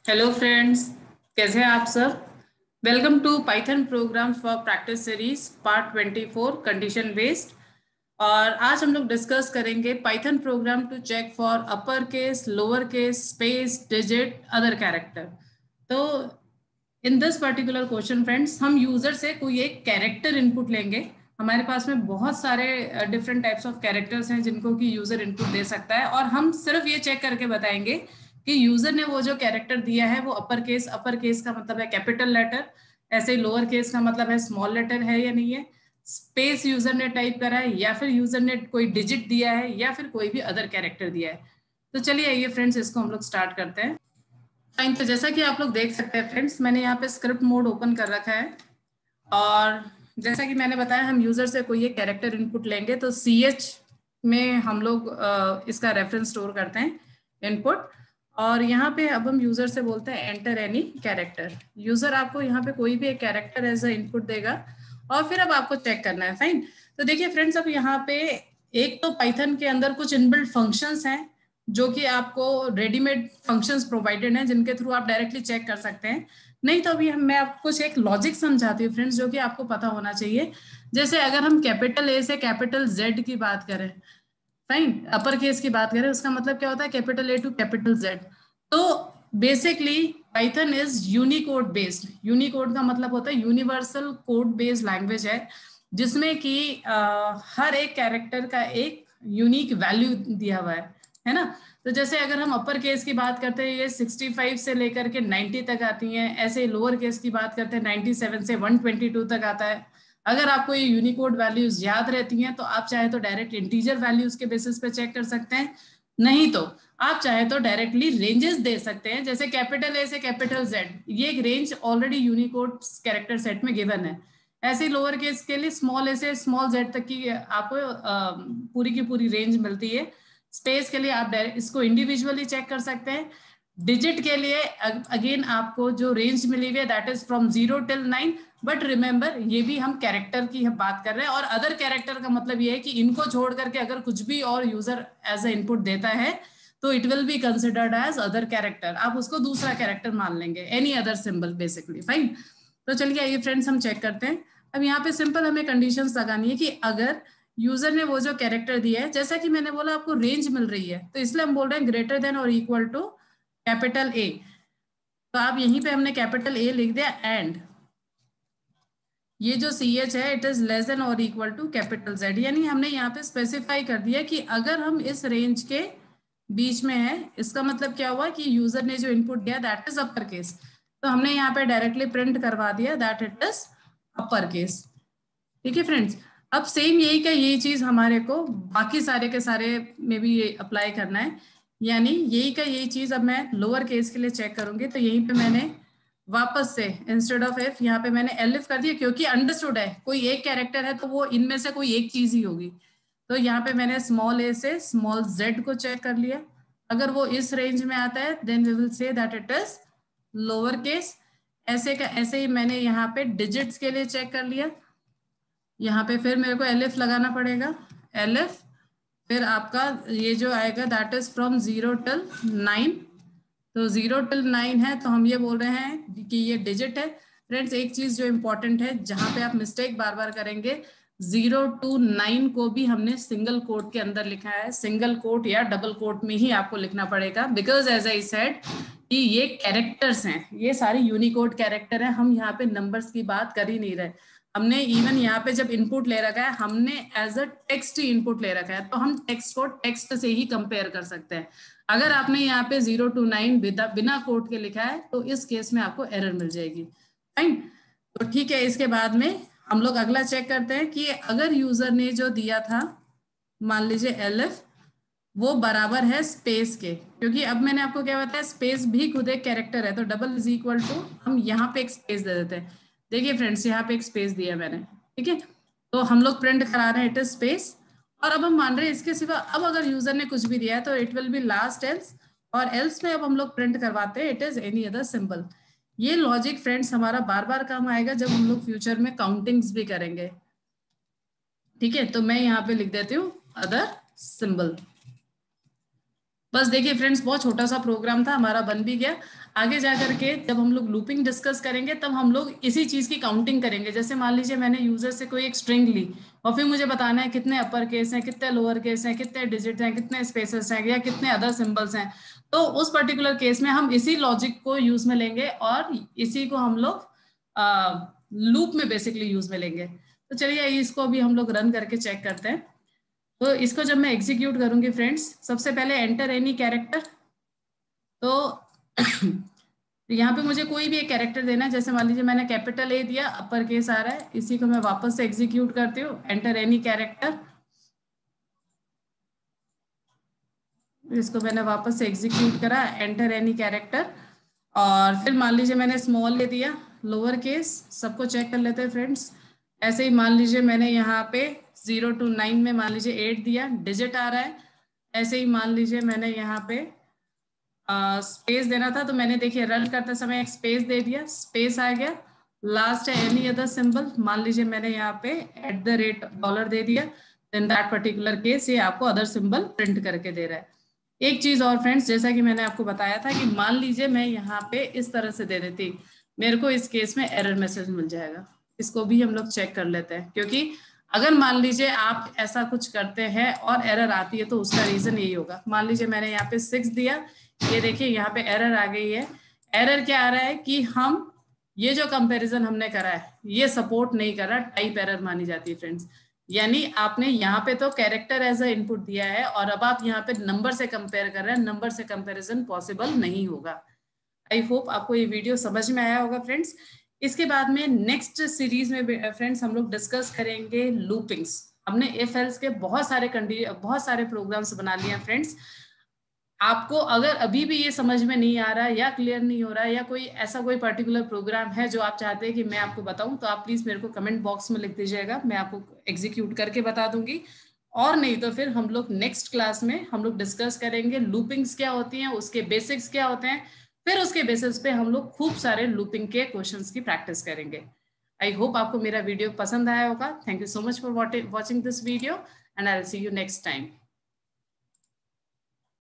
Hello friends, कैसे हैं आप सब। Welcome to Python program for practice series part 24 condition based. और आज हम लोग डिस्कस करेंगे Python program to check for upper case, lower case, space, digit, other character. तो in this particular question friends, हम यूजर से कोई एक कैरेक्टर इनपुट लेंगे। हमारे पास में बहुत सारे डिफरेंट टाइप्स ऑफ कैरेक्टर्स हैं जिनको कि यूजर इनपुट दे सकता है, और हम सिर्फ ये चेक करके बताएंगे कि यूजर ने वो जो कैरेक्टर दिया है वो अपर केस का मतलब है कैपिटल लेटर, ऐसे ही लोअर केस का मतलब है स्मॉल लेटर है या नहीं है, स्पेस यूजर ने टाइप करा है या फिर यूजर ने कोई डिजिट दिया है या फिर कोई भी अदर कैरेक्टर दिया है। तो चलिए आइए फ्रेंड्स, इसको हम लोग स्टार्ट करते हैं। फाइन, तो जैसा कि आप लोग देख सकते हैं फ्रेंड्स, मैंने यहाँ पे स्क्रिप्ट मोड ओपन कर रखा है। और जैसा कि मैंने बताया, हम यूजर से कोई एक कैरेक्टर इनपुट लेंगे तो CH में हम लोग इसका रेफरेंस स्टोर करते हैं इनपुट। और यहाँ पे अब हम यूजर से बोलते हैं एंटर एनी कैरेक्टर। यूजर आपको यहाँ पे कोई भी एक कैरेक्टर एज अ इनपुट देगा और फिर अब आपको चेक करना है। फाइन, तो देखिए फ्रेंड्स, अब यहाँ पे एक तो पाइथन के अंदर कुछ इनबिल्ट फंक्शंस हैं जो कि आपको रेडीमेड फंक्शंस प्रोवाइडेड हैं जिनके थ्रू आप डायरेक्टली चेक कर सकते हैं। नहीं तो अभी मैं आपको कुछ एक लॉजिक समझाती हूँ फ्रेंड्स, जो कि आपको पता होना चाहिए। जैसे अगर हम कैपिटल ए से कैपिटल जेड की बात करें, फाइन, अपर केस की बात करें, उसका मतलब क्या होता है capital A to capital Z. तो basically Python is Unicode based. Unicode का मतलब होता है यूनिवर्सल कोड बेस्ड लैंग्वेज है, जिसमें कि हर एक कैरेक्टर का एक यूनिक वैल्यू दिया हुआ है ना। तो जैसे अगर हम अपर केस की बात करते हैं, ये 65 से लेकर के 90 तक आती हैं। ऐसे लोअर केस की बात करते हैं, 97 से 122 तक आता है। अगर आपको ये यूनिकोड वैल्यूज याद रहती हैं तो आप चाहे तो डायरेक्ट इंटीजर वैल्यूज के बेसिस पे चेक कर सकते हैं, नहीं तो आप चाहे तो डायरेक्टली रेंजेस दे सकते हैं। जैसे कैपिटल ए से कैपिटल जेड, ये एक range already Unicode character set में गिवन है। ऐसे ही लोअर केस के लिए स्मॉल ए से स्मॉल जेड तक की आपको पूरी की पूरी रेंज मिलती है। स्पेस के लिए आप इसको इंडिविजुअली चेक कर सकते हैं। डिजिट के लिए अगेन आपको जो रेंज मिली हुई है that is from 0 till 9। But remember, ये भी हम कैरेक्टर की बात कर रहे हैं, और अदर कैरेक्टर का मतलब ये है कि इनको छोड़ करके अगर कुछ भी और यूजर एज अ इनपुट देता है तो it will be considered as other character. आप उसको दूसरा कैरेक्टर मान लेंगे, any other symbol basically. Fine, तो चलिए आइए फ्रेंड्स, हम चेक करते हैं। अब यहाँ पे सिंपल हमें कंडीशंस लगानी है कि अगर यूजर ने वो जो कैरेक्टर दिया है, जैसा कि मैंने बोला आपको रेंज मिल रही है, तो इसलिए हम बोल रहे हैं ग्रेटर देन और इक्वल टू कैपिटल ए। तो आप यहीं पे हमने कैपिटल ए लिख दिया, एंड ये जो CH है इट इज लेस देन और इक्वल टू कैपिटल जेड। यानी हमने यहाँ पे स्पेसिफाई कर दिया कि अगर हम इस रेंज के बीच में है, इसका मतलब क्या हुआ कि यूजर ने जो इनपुट दिया दैट इज अपर केस। तो हमने यहाँ पे डायरेक्टली प्रिंट करवा दिया that it is upper case. ठीक है फ्रेंड्स, अब सेम यही का यही चीज हमारे को बाकी सारे के सारे में भी ये अप्लाई करना है। यानी यही का यही चीज अब मैं लोअर केस के लिए चेक करूंगी, तो यहीं पे मैंने वापस से इंस्टेड ऑफ एफ यहाँ पे मैंने एलिफ कर दिया, क्योंकि अंडरस्टूड है कोई एक कैरेक्टर है तो वो इनमें से कोई एक चीज ही होगी। तो यहाँ पे मैंने स्मॉल ए से स्मॉल जेड को चेक कर लिया। अगर वो इस रेंज में आता है then we will say that it is lower case. ऐसे का ऐसे ही मैंने यहाँ पे डिजिट्स के लिए चेक कर लिया। यहाँ पे फिर मेरे को एलिफ लगाना पड़ेगा, एलिफ, फिर आपका ये जो आएगा दैट इज फ्रॉम 0 till 9। तो 0 till 9 है, तो हम ये बोल रहे हैं कि ये डिजिट है। फ्रेंड्स, एक चीज जो इंपॉर्टेंट है जहां पे आप मिस्टेक बार बार करेंगे, 0 to 9 को भी हमने सिंगल कोट के अंदर लिखा है। सिंगल कोट या डबल कोट में ही आपको लिखना पड़ेगा, बिकॉज एज आई सेड कि ये कैरेक्टर्स हैं, ये सारे यूनिकोड कैरेक्टर हैं। हम यहाँ पे नंबर्स की बात कर ही नहीं रहे। हमने इवन यहाँ पे जब इनपुट ले रखा है, हमने एज अ टेक्स्ट ही इनपुट ले रखा है, तो हम टेक्स्ट को टेक्स्ट से ही कंपेयर कर सकते हैं। अगर आपने यहाँ पे 0 to 9 बिना कोट के लिखा है तो इस केस में आपको एरर मिल जाएगी। फाइन, तो ठीक है, इसके बाद में हम लोग अगला चेक करते हैं कि अगर यूजर ने जो दिया था, मान लीजिए एलिफ, वो बराबर है स्पेस के, क्योंकि अब मैंने आपको क्या बताया, स्पेस भी खुद एक कैरेक्टर है, तो डबल इज इक्वल टू हम यहाँ पे एक स्पेस दे देते हैं। देखिए फ्रेंड्स, यहाँ पे एक स्पेस दिया मैंने, ठीक है, तो हम लोग प्रिंट करा रहे हैं इट इज स्पेस। और अब हम मान रहे हैं इसके सिवा अब अगर यूजर ने कुछ भी दिया है तो it will B last else, और एल्स में अब हम लोग प्रिंट करवाते हैं it is any other symbol. ये लॉजिक फ्रेंड्स हमारा बार बार काम आएगा जब हम लोग फ्यूचर में काउंटिंग्स भी करेंगे। ठीक है, तो मैं यहाँ पे लिख देती हूँ अदर सिंबल। बस देखिए फ्रेंड्स, बहुत छोटा सा प्रोग्राम था हमारा, बन भी गया। आगे जा करके जब हम लोग लूपिंग डिस्कस करेंगे तब हम लोग इसी चीज की काउंटिंग करेंगे। जैसे मान लीजिए मैंने यूजर से कोई एक स्ट्रिंग ली और फिर मुझे बताना है कितने अपर केस हैं, कितने लोअर केस हैं, कितने डिजिट हैं, कितने स्पेसेस हैं या कितने अदर सिंबल्स हैं। तो उस पर्टिकुलर केस में हम इसी लॉजिक को यूज में लेंगे और इसी को हम लोग लूप में बेसिकली यूज में लेंगे। तो चलिए इसको अभी हम लोग रन करके चेक करते हैं। तो इसको जब मैं एग्जीक्यूट करूंगी फ्रेंड्स, सबसे पहले एंटर एनी कैरेक्टर। तो यहाँ पे मुझे कोई भी एक कैरेक्टर देना है। जैसे मान लीजिए मैंने कैपिटल ए दिया, अपर केस आ रहा है, इसी को मैं वापस से एग्जीक्यूट करती हूँ, एंटर एनी कैरेक्टर। इसको मैंने वापस से एग्जीक्यूट करा, एंटर एनी कैरेक्टर। और फिर मान लीजिए मैंने स्मॉल ले दिया, लोअर केस, सबको चेक कर लेते हैं फ्रेंड्स। ऐसे ही मान लीजिए मैंने यहाँ पे 0 to 9 में मान लीजिए 8 दिया, डिजिट आ रहा है। ऐसे ही मान लीजिए मैंने यहाँ पे स्पेस देना था, तो मैंने देखिए रन करते समय एक स्पेस दे दिया, स्पेस आ गया। लास्ट है एनी अदर सिंबल, मान लीजिए मैंने यहाँ पे $@ दे दिया, देन दैट पर्टिकुलर केस ये आपको अदर सिंबल प्रिंट करके दे रहा है। एक चीज और फ्रेंड्स, जैसा कि मैंने आपको बताया था कि मान लीजिए मैं यहाँ पे इस तरह से दे देती, मेरे को इस केस में एरर मैसेज मिल जाएगा। इसको भी हम लोग चेक कर लेते हैं, क्योंकि अगर मान लीजिए आप ऐसा कुछ करते हैं और एरर आती है तो उसका रीजन यही होगा। मान लीजिए मैंने यहाँ पे 6 दिया, ये देखिए यहाँ पे एरर आ गई है। एरर क्या आ रहा है कि हम ये जो कंपैरिजन हमने करा है ये सपोर्ट नहीं कर रहा, टाइप एरर मानी जाती है फ्रेंड्स। यानी आपने यहाँ पे तो कैरेक्टर एज अ इनपुट दिया है और अब आप यहाँ पे नंबर से कंपेयर कर रहे हैं, नंबर से कंपैरिजन पॉसिबल नहीं होगा। आई होप आपको ये वीडियो समझ में आया होगा फ्रेंड्स। इसके बाद में नेक्स्ट सीरीज में फ्रेंड्स हम लोग डिस्कस करेंगे लूपिंग्स। हमने इफ एल्स के बहुत सारे प्रोग्राम्स बना लिए हैं फ्रेंड्स। आपको अगर अभी भी ये समझ में नहीं आ रहा है या क्लियर नहीं हो रहा है या कोई ऐसा कोई पर्टिकुलर प्रोग्राम है जो आप चाहते हैं कि मैं आपको बताऊं, तो आप प्लीज मेरे को कमेंट बॉक्स में लिख दीजिएगा, मैं आपको एग्जीक्यूट करके बता दूंगी। और नहीं तो फिर हम लोग नेक्स्ट क्लास में हम लोग डिस्कस करेंगे लूपिंग्स क्या होती हैं, उसके बेसिक्स क्या होते हैं, फिर उसके बेसिस पे हम लोग खूब सारे लूपिंग के क्वेश्चंस की प्रैक्टिस करेंगे। आई होप आपको मेरा वीडियो पसंद आया होगा। Thank you so much for watching this video and I will see you next time.